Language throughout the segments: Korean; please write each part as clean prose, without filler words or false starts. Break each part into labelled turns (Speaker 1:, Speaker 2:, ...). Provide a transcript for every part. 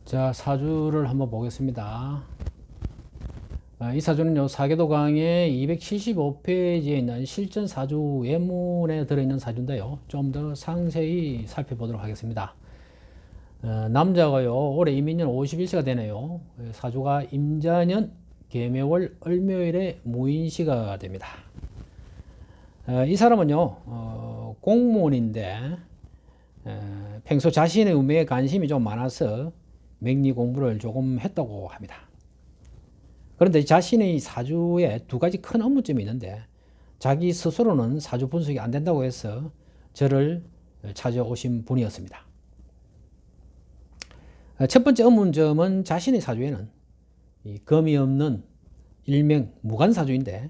Speaker 1: 자, 사주를 한번 보겠습니다. 이 사주는요, 사계도강의 275페이지에 있는 실전 사주 예문에 들어있는 사주인데요. 좀 더 상세히 살펴보도록 하겠습니다. 남자가요, 올해 이민년 51세가 되네요. 사주가 임자년 계매월 을묘일에 무인시가 됩니다. 이 사람은요, 공무원인데, 평소 자신의 운명에 관심이 좀 많아서 명리 공부를 조금 했다고 합니다. 그런데 자신의 사주에 두 가지 큰 업무점이 있는데 자기 스스로는 사주 분석이 안 된다고 해서 저를 찾아오신 분이었습니다. 첫 번째 업무점은 자신의 사주에는 금이 없는 일명 무관사주인데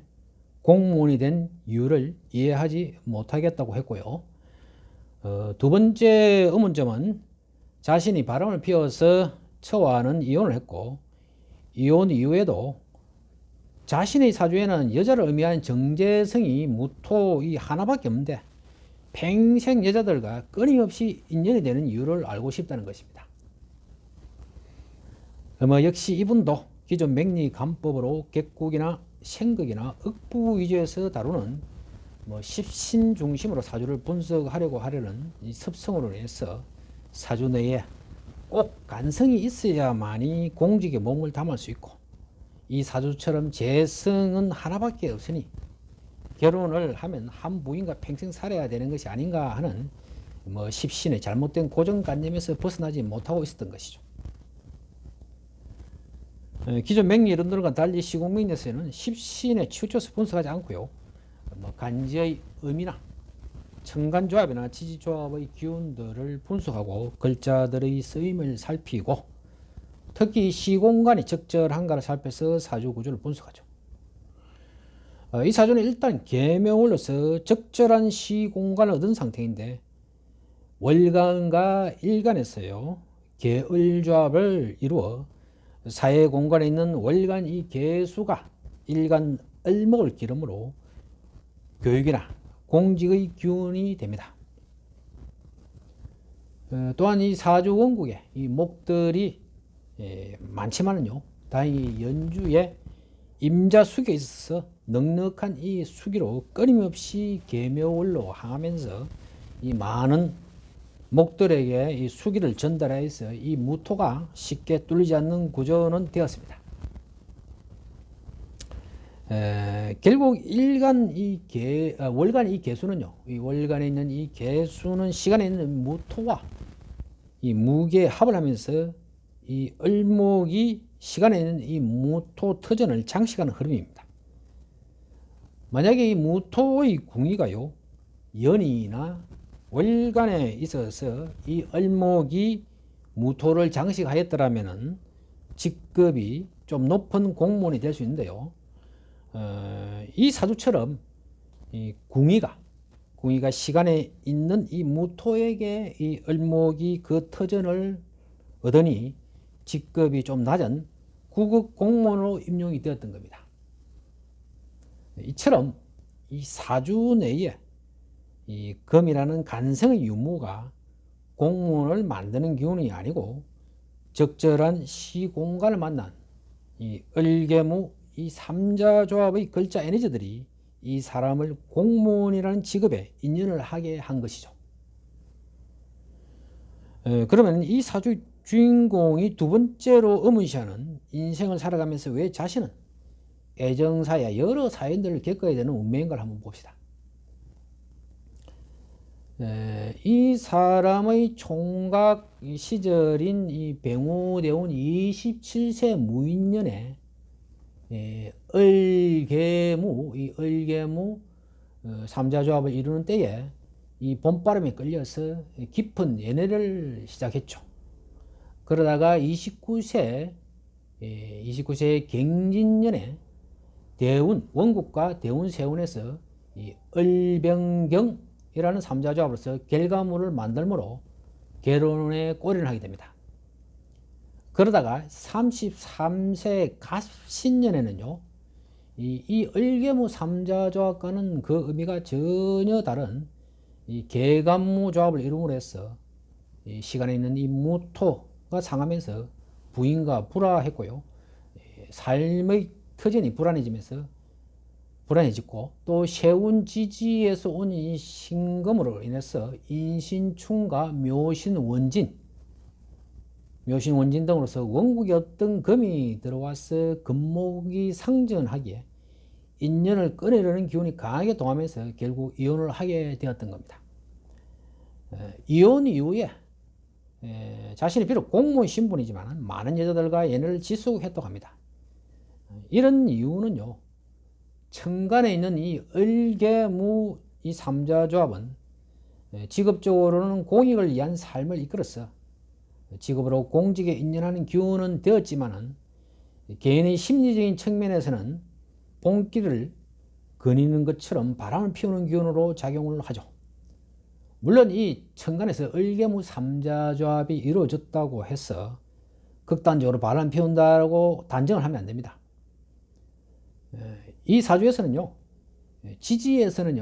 Speaker 1: 공무원이 된 이유를 이해하지 못하겠다고 했고요. 두 번째 업무점은 자신이 바람을 피워서 처와는 이혼을 했고 이혼 이후에도 자신의 사주에는 여자를 의미하는 정제성이 무토 이 하나밖에 없는데 평생 여자들과 끊임없이 인연이 되는 이유를 알고 싶다는 것입니다. 역시 이분도 기존 명리 간법으로 객국이나 생극이나 억부 위주에서 다루는 십신 중심으로 사주를 분석하려고 하려는 이 습성으로 인해서 사주 내에 꼭 간성이 있어야만이 공직에 몸을 담을 수 있고 이 사주처럼 재성은 하나밖에 없으니 결혼을 하면 한 부인과 평생 살아야 되는 것이 아닌가 하는 십신의 잘못된 고정관념에서 벗어나지 못하고 있었던 것이죠. 기존 명리 이론들과 달리 시공명리에서는 십신의 치우쳐서 분석하지 않고요, 간지의 의미나 천간조합이나 지지조합의 기운들을 분석하고 글자들의 쓰임을 살피고 특히 시공간이 적절한가를 살펴서 사주 구조를 분석하죠. 이 사주는 일단 계명으로서 적절한 시공간을 얻은 상태인데 월간과 일간에서요 계을조합을 이루어 사회 공간에 있는 월간 이 계수가 일간 을목을 기름으로 교육이나 공직의 기운이 됩니다. 또한 이 사주 원국에 이 목들이 많지만은요, 다행히 연주에 임자 수기에 있어서 넉넉한 이 수기로 끊임없이 계묘월로 항하면서 이 많은 목들에게 이 수기를 전달해서 이 무토가 쉽게 뚫리지 않는 구조는 되었습니다. 결국 월간 이 계수는요, 이 월간에 있는 이 계수는 시간에 있는 무토와 이 무게 합을 하면서 이 을목이 시간에 있는 이 무토 터전을 장식하는 흐름입니다. 만약에 이 무토의 궁이가요, 연이나 월간에 있어서 이 을목이 무토를 장식하였더라면 직급이 좀 높은 공무원이 될 수 있는데요. 이 사주처럼 이 궁이가 시간에 있는 이 무토에게 이 을목이 그 터전을 얻으니 직급이 좀 낮은 구급 공무원으로 임용이 되었던 겁니다. 이처럼 이 사주 내에 이 금이라는 간성의 유무가 공무원을 만드는 기운이 아니고 적절한 시공간을 만난 이 을계무 이 삼자조합의 글자 에너지들이 이 사람을 공무원이라는 직업에 인연을 하게 한 것이죠. 그러면 이 사주 주인공이 두 번째로 의문시하는 인생을 살아가면서 왜 자신은 애정사야 여러 사연들을 겪어야 되는 운명인 걸 한번 봅시다. 이 사람의 총각 시절인 이 병우대운 27세 무인년에 을계무 삼자조합을 이루는 때에 이 봄바람에 끌려서 깊은 연애를 시작했죠. 그러다가 29세 경진년에 원국과 대운 세운에서 이 을병경이라는 삼자조합으로서 결과물을 만들므로 결혼에 골인을 하게 됩니다. 그러다가 33세 갑신년에는요, 이 을계무 삼자조합과는 그 의미가 전혀 다른 이 계간무 조합을 이룸으로 해서 이 시간에 있는 이 무토가 상하면서 부인과 불화했고요. 삶의 터전이 불안해졌고 또 세운지지에서 온 이 신금으로 인해서 인신충과 묘신원진 등으로서 원국에 어떤 금이 들어와서 금목이 상전하기에 인연을 끊으려는 기운이 강하게 동하면서 결국 이혼을 하게 되었던 겁니다. 이혼 이후에 자신이 비록 공무원 신분이지만 많은 여자들과 연애를 지속했다고 합니다. 이런 이유는요, 천간에 있는 이 을계무 이 삼자조합은 직업적으로는 공익을 위한 삶을 이끌어서 직업으로 공직에 인연하는 기운은 되었지만은 개인의 심리적인 측면에서는 본기를 거니는 것처럼 바람을 피우는 기운으로 작용을 하죠. 물론 이 천간에서 을계무 삼자조합이 이루어졌다고 해서 극단적으로 바람 피운다고 단정을 하면 안 됩니다. 이 사주에서는요, 지지에서는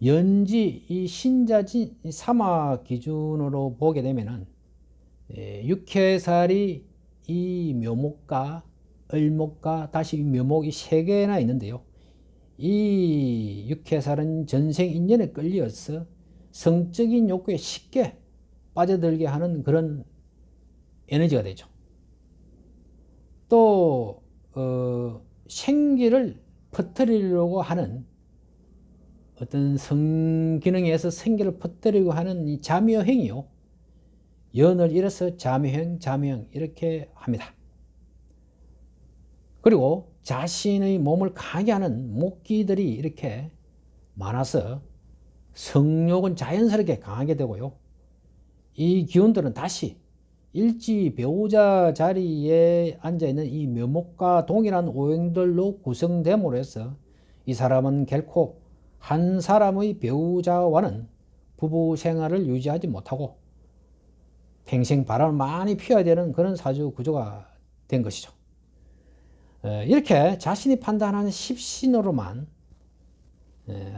Speaker 1: 연지 이 신자진 사마 기준으로 보게 되면은 육해살이 이 묘목과 을목과 다시 묘목이 3개나 있는데요. 이 육해살은 전생 인연에 끌려서 성적인 욕구에 쉽게 빠져들게 하는 그런 에너지가 되죠. 또 생기를 퍼뜨리려고 하는 어떤 성기능에서 생기를 퍼뜨리려고 하는 이 자묘행이요. 연을 잃어서 자묘행 이렇게 합니다. 그리고 자신의 몸을 강하게 하는 목기들이 이렇게 많아서 성욕은 자연스럽게 강하게 되고요. 이 기운들은 다시 일지 배우자 자리에 앉아있는 이 묘목과 동일한 오행들로 구성됨으로 해서 이 사람은 결코 한 사람의 배우자와는 부부 생활을 유지하지 못하고 평생 바람을 많이 피워야 되는 그런 사주 구조가 된 것이죠. 이렇게 자신이 판단하는 십신으로만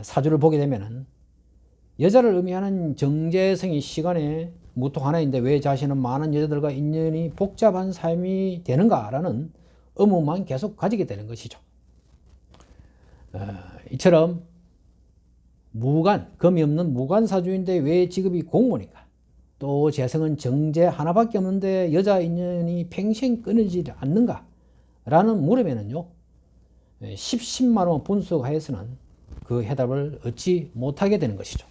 Speaker 1: 사주를 보게 되면은 여자를 의미하는 정제성이 시간에 무통하나인데 왜 자신은 많은 여자들과 인연이 복잡한 삶이 되는가라는 의문만 계속 가지게 되는 것이죠. 이처럼 금이 없는 무관사주인데 왜 직업이 공무원인가? 또 재성은 정제 하나밖에 없는데 여자 인연이 평생 끊이지 않는가? 라는 물음에는요, 십신만으로 분석하여서는 그 해답을 얻지 못하게 되는 것이죠.